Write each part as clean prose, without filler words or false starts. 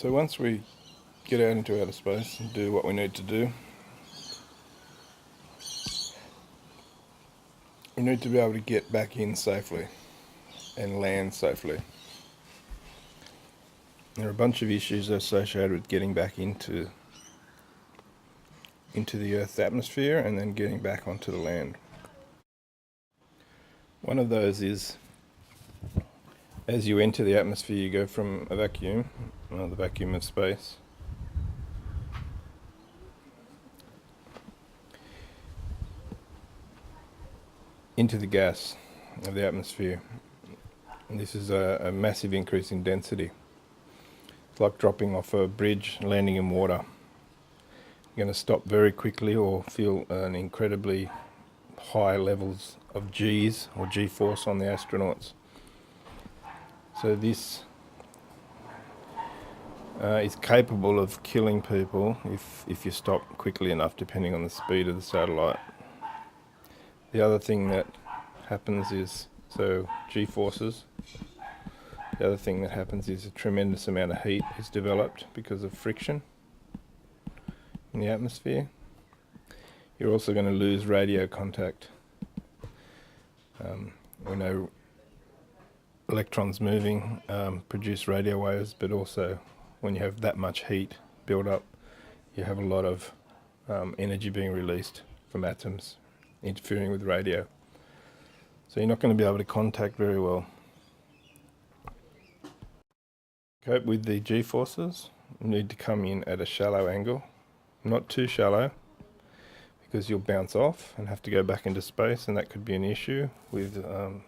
So once we get out into outer space and do what we need to do, we need to be able to get back in safely and land safely. There are a bunch of issues associated with getting back into the Earth's atmosphere and then getting back onto the land. One of those is, as you enter the atmosphere, you go from a vacuum, the vacuum of space, into the gas of the atmosphere. And this is a massive increase in density. It's like dropping off a bridge, landing in water. You're going to stop very quickly or feel an incredibly high levels of G's or G-force on the astronauts. So this is capable of killing people if you stop quickly enough, depending on the speed of the satellite. The other thing that happens is, so G-forces, the other thing that happens is a tremendous amount of heat is developed because of friction in the atmosphere. You're also going to lose radio contact. We know electrons moving produce radio waves, but also when you have that much heat build up, you have a lot of energy being released from atoms interfering with radio. So you're not going to be able to contact very well. Cope with the G-forces, you need to come in at a shallow angle, not too shallow, because you'll bounce off and have to go back into space, and that could be an issue with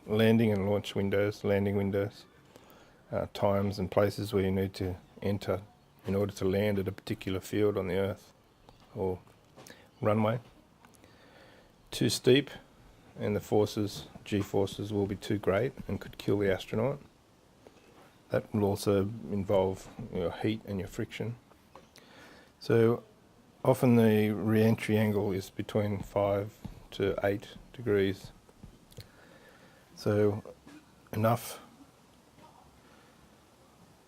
landing and launch windows, landing windows, times and places where you need to enter in order to land at a particular field on the Earth or runway. Too steep, and the forces, G-forces, will be too great and could kill the astronaut. That will also involve your heat and your friction. So often the re-entry angle is between 5 to 8 degrees. So enough,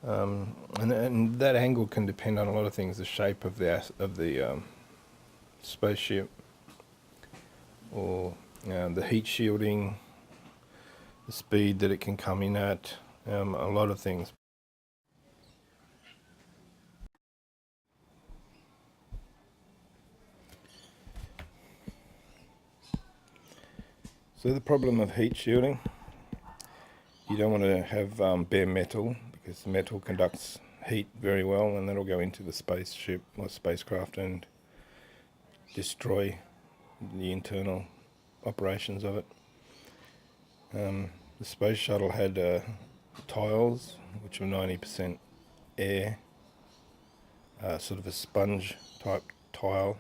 and that angle can depend on a lot of things: the shape of the spaceship, or the heat shielding, the speed that it can come in at, a lot of things. So the problem of heat shielding, you don't want to have bare metal, because the metal conducts heat very well, and that'll go into the spaceship or spacecraft and destroy the internal operations of it. The space shuttle had tiles, which were 90% air, sort of a sponge type tile,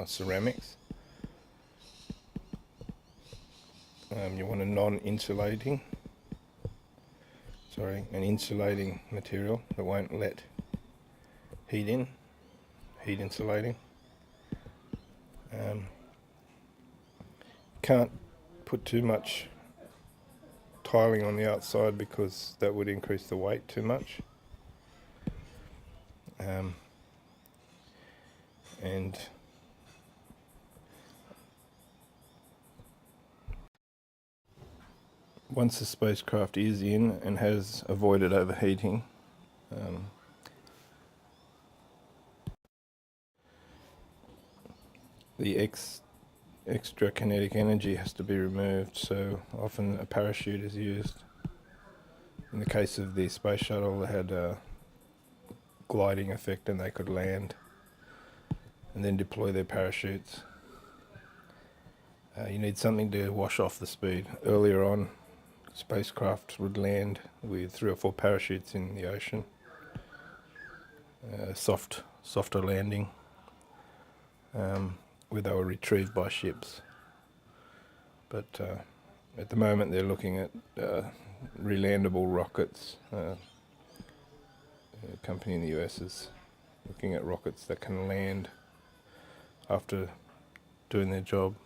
ceramics. You want an insulating material that won't let heat in, heat insulating. Can't put too much tiling on the outside because that would increase the weight too much. And once the spacecraft is in and has avoided overheating, the extra kinetic energy has to be removed, so often a parachute is used. In the case of the space shuttle, they had a gliding effect and they could land and then deploy their parachutes. You need something to wash off the speed. Earlier on, spacecraft would land with 3 or 4 parachutes in the ocean, softer landing, where they were retrieved by ships. But at the moment they're looking at relandable rockets. A company in the US is looking at rockets that can land after doing their job.